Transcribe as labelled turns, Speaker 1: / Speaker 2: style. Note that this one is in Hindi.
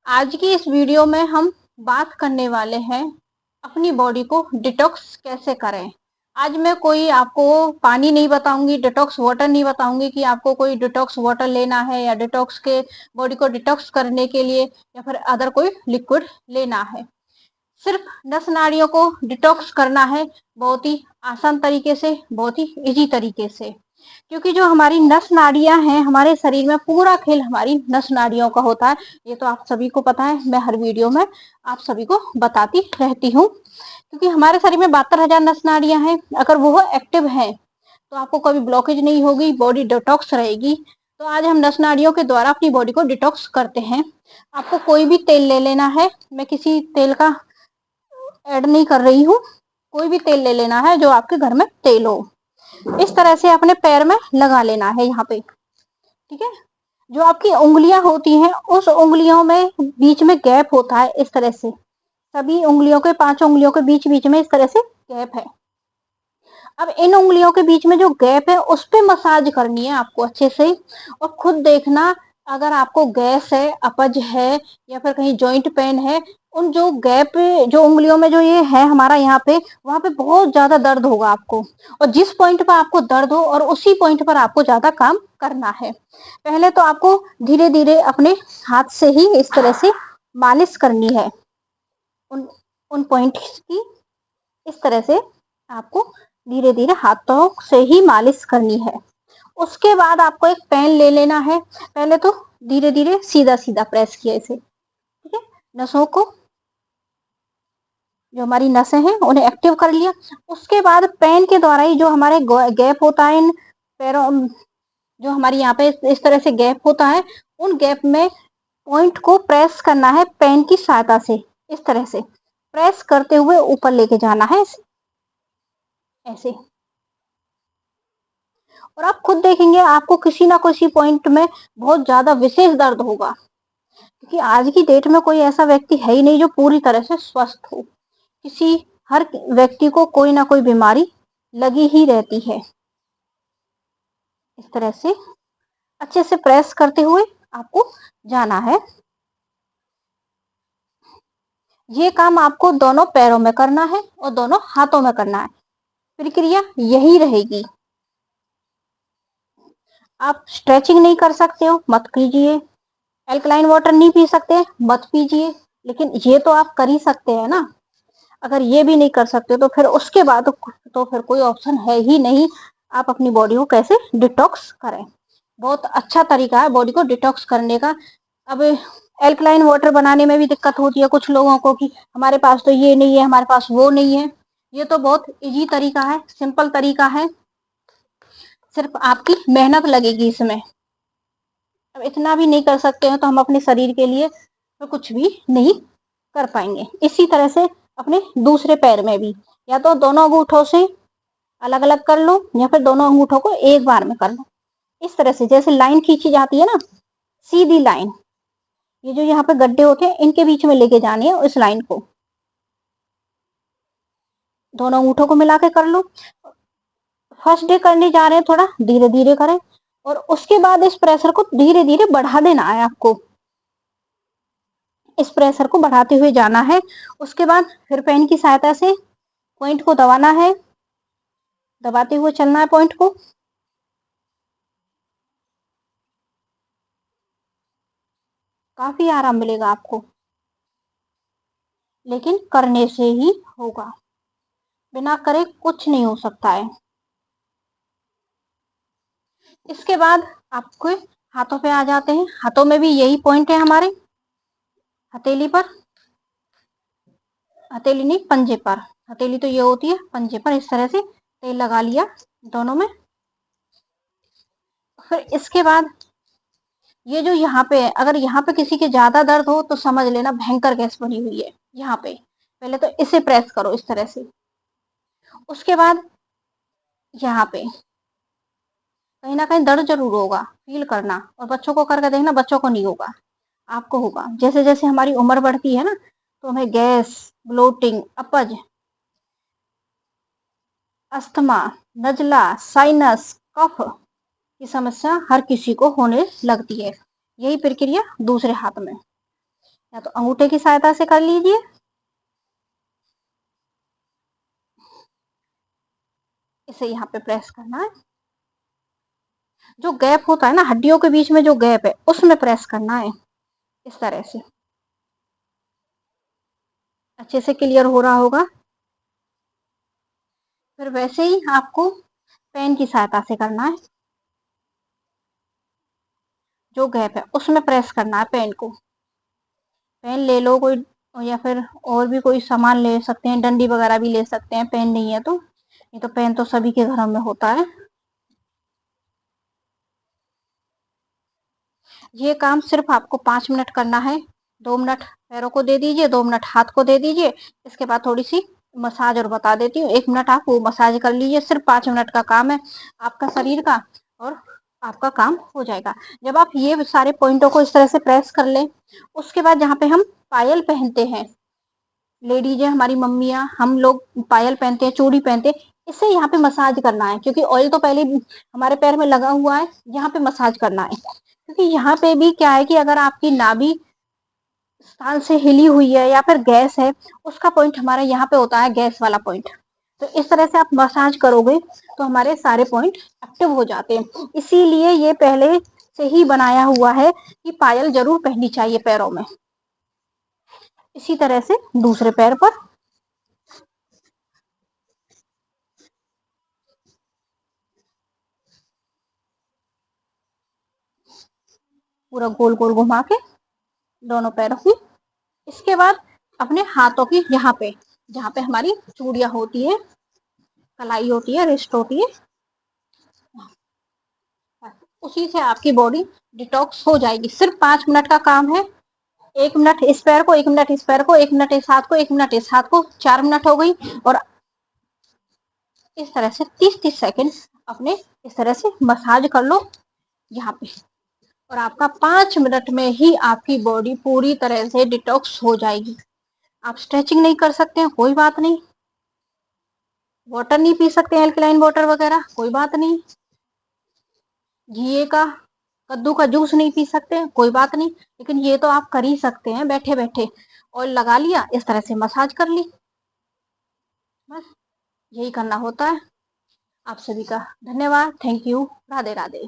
Speaker 1: आज की इस वीडियो में हम बात करने वाले हैं अपनी बॉडी को डिटॉक्स कैसे करें। आज मैं कोई आपको पानी नहीं बताऊंगी, डिटॉक्स वाटर नहीं बताऊंगी कि आपको कोई डिटॉक्स वाटर लेना है या डिटॉक्स के बॉडी को डिटॉक्स करने के लिए या फिर अदर कोई लिक्विड लेना है। सिर्फ नस नाड़ियों को डिटॉक्स करना है, बहुत ही आसान तरीके से, बहुत ही इजी तरीके से। क्योंकि जो हमारी नस नाड़ियां हैं, हमारे शरीर में पूरा खेल हमारी नस नाड़ियों का होता है। ये तो आप सभी को पता है, मैं हर वीडियो में आप सभी को बताती रहती हूँ। क्योंकि हमारे शरीर में 72,000 नस नाड़ियां हैं, अगर वो एक्टिव हैं तो आपको कभी ब्लॉकेज नहीं होगी, बॉडी डिटॉक्स रहेगी। तो आज हम नस नाड़ियों के द्वारा अपनी बॉडी को डिटॉक्स करते हैं। आपको कोई भी तेल ले लेना है, मैं किसी तेल का ऐड नहीं कर रही हूँ। कोई भी तेल ले लेना है जो आपके घर में तेल हो। इस तरह से अपने पैर में लगा लेना है यहाँ पे, ठीक है। जो आपकी उंगलियां होती हैं, उस उंगलियों में बीच में गैप होता है, इस तरह से सभी उंगलियों के 5 उंगलियों के बीच बीच में इस तरह से गैप है। अब इन उंगलियों के बीच में जो गैप है उस पे मसाज करनी है आपको अच्छे से। और खुद देखना, अगर आपको गैस है, अपज है या फिर कहीं जॉइंट पेन है, उन जो गैप, जो उंगलियों में जो ये है हमारा यहाँ पे, वहां पे बहुत ज्यादा दर्द होगा आपको। और जिस पॉइंट पर आपको दर्द हो और उसी पॉइंट पर आपको ज्यादा काम करना है। पहले तो आपको धीरे धीरे अपने हाथ से ही इस तरह से मालिश करनी है उन उन पॉइंट की। इस तरह से आपको धीरे धीरे हाथों से ही मालिश करनी है। उसके बाद आपको एक पेन ले लेना है। पहले तो धीरे धीरे सीधा सीधा प्रेस किया इसे, ठीक है। नसों को, जो हमारी नसें हैं उन्हें एक्टिव कर लिया। उसके बाद पेन के द्वारा ही जो हमारे गैप होता है इन पैरों, जो हमारी यहाँ पे इस तरह से गैप होता है, उन गैप में पॉइंट को प्रेस करना है पेन की सहायता से। इस तरह से प्रेस करते हुए ऊपर लेके जाना है, ऐसे। और आप खुद देखेंगे आपको किसी ना किसी पॉइंट में बहुत ज्यादा विशेष दर्द होगा। क्योंकि आज की डेट में कोई ऐसा व्यक्ति है ही नहीं जो पूरी तरह से स्वस्थ हो। किसी हर व्यक्ति को कोई ना कोई बीमारी लगी ही रहती है। इस तरह से अच्छे से प्रेस करते हुए आपको जाना है। ये काम आपको दोनों पैरों में करना है और दोनों हाथों में करना है। प्रक्रिया यही रहेगी। आप स्ट्रेचिंग नहीं कर सकते हो, मत कीजिए। एल्कलाइन वाटर नहीं पी सकते, मत पीजिए। लेकिन ये तो आप कर ही सकते हैं ना। अगर ये भी नहीं कर सकते तो फिर उसके बाद तो फिर कोई ऑप्शन है ही नहीं। आप अपनी बॉडी को कैसे डिटॉक्स करें। बहुत अच्छा तरीका है बॉडी को डिटॉक्स करने का। अब एल्कलाइन वाटर बनाने में भी दिक्कत होती है कुछ लोगों को कि हमारे पास तो ये नहीं है, हमारे पास वो नहीं है। ये तो बहुत इजी तरीका है, सिंपल तरीका है। सिर्फ आपकी मेहनत लगेगी इसमें। अब इतना भी नहीं कर सकते हैं तो हम अपने शरीर के लिए तो कुछ भी नहीं कर पाएंगे। इसी तरह से अपने दूसरे पैर में भी, या तो दोनों अंगूठों से अलग अलग कर लो या फिर दोनों अंगूठों को एक बार में कर लो। इस तरह से जैसे लाइन खींची जाती है ना, सीधी लाइन, ये जो यहाँ पे गड्ढे होते हैं इनके बीच में लेके जानी है इस लाइन को। दोनों अंगूठों को मिला के कर लो। फर्स्ट डे करने जा रहे हैं, थोड़ा धीरे धीरे करें। और उसके बाद इस प्रेशर को धीरे धीरे बढ़ा देना है आपको। इस प्रेशर को बढ़ाते हुए जाना है। उसके बाद फिर पेन की सहायता से पॉइंट को दबाना है, दबाते हुए चलना है पॉइंट को। काफी आराम मिलेगा आपको, लेकिन करने से ही होगा। बिना करे कुछ नहीं हो सकता है। इसके बाद आपको हाथों पे आ जाते हैं। हाथों में भी यही पॉइंट है हमारे, हथेली पर, हथेली नहीं पंजे पर। हथेली तो ये होती है, पंजे पर इस तरह से तेल लगा लिया दोनों में। फिर इसके बाद ये जो यहाँ पे है, अगर यहाँ पे किसी के ज्यादा दर्द हो तो समझ लेना भयंकर गैस बनी हुई है यहाँ पे। पहले तो इसे प्रेस करो इस तरह से। उसके बाद यहाँ पे कहीं ना कहीं दर्द जरूर होगा, फील करना। और बच्चों को करके देखना, बच्चों को नहीं होगा, आपको होगा। जैसे जैसे हमारी उम्र बढ़ती है ना, तो हमें गैस, ब्लोटिंग, अपज, अस्थमा, नजला, साइनस, कफ की समस्या हर किसी को होने लगती है। यही प्रक्रिया दूसरे हाथ में। या तो अंगूठे की सहायता से कर लीजिए, इसे यहाँ पे प्रेस करना है। जो गैप होता है ना हड्डियों के बीच में, जो गैप है उसमें प्रेस करना है, इस तरह से। अच्छे से क्लियर हो रहा होगा। फिर वैसे ही आपको पेन की सहायता से करना है, जो गैप है उसमें प्रेस करना है पेन को। पेन ले लो कोई, या फिर और भी कोई सामान ले सकते हैं, डंडी वगैरह भी ले सकते हैं, पेन नहीं है तो। नहीं तो पेन तो सभी के घरों में होता है। ये काम सिर्फ आपको 5 मिनट करना है। 2 मिनट पैरों को दे दीजिए, 2 मिनट हाथ को दे दीजिए। इसके बाद थोड़ी सी मसाज और बता देती हूँ। 1 मिनट आप वो मसाज कर लीजिए, सिर्फ 5 मिनट का काम है आपका शरीर का, और आपका काम हो जाएगा। जब आप ये सारे पॉइंटों को इस तरह से प्रेस कर लें, उसके बाद जहाँ पे हम पायल पहनते हैं, लेडीज है हमारी मम्मियाँ, हम लोग पायल पहनते हैं, चूड़ी पहनते हैं, इसे यहाँ पे मसाज करना है, क्योंकि ऑयल तो पहले हमारे पैर में लगा हुआ है, यहाँ पे मसाज करना है। क्योंकि यहाँ पे भी क्या है कि अगर आपकी नाभि स्थान से हिली हुई है या फिर गैस है, उसका पॉइंट हमारा यहाँ पे होता है, गैस वाला पॉइंट। तो इस तरह से आप मसाज करोगे तो हमारे सारे पॉइंट एक्टिव हो जाते हैं। इसीलिए ये पहले से ही बनाया हुआ है कि पायल जरूर पहननी चाहिए पैरों में। इसी तरह से दूसरे पैर पर पूरा गोल गोल घुमा के दोनों पैरों की। इसके बाद अपने हाथों की यहाँ पे, जहाँ पे हमारी चूड़ियां होती है, कलाई होती है, रिस्ट होती है, उसी से आपकी बॉडी डिटॉक्स हो जाएगी। सिर्फ 5 मिनट का काम है। 1 मिनट इस पैर को, 1 मिनट इस पैर को, 1 मिनट इस हाथ को, 1 मिनट इस हाथ को, 4 मिनट हो गई। और इस तरह से 30-30 सेकेंड अपने इस तरह से मसाज कर लो यहाँ पे, और आपका 5 मिनट में ही आपकी बॉडी पूरी तरह से डिटॉक्स हो जाएगी। आप स्ट्रेचिंग नहीं कर सकते हैं, कोई बात नहीं। वाटर नहीं पी सकते हैं, एल्कलाइन वाटर वगैरह, कोई बात नहीं। घी का, कद्दू का जूस नहीं पी सकते, कोई बात नहीं। लेकिन ये तो आप कर ही सकते हैं बैठे बैठे। ऑयल लगा लिया, इस तरह से मसाज कर ली, बस यही करना होता है। आप सभी का धन्यवाद, थैंक यू, राधे राधे।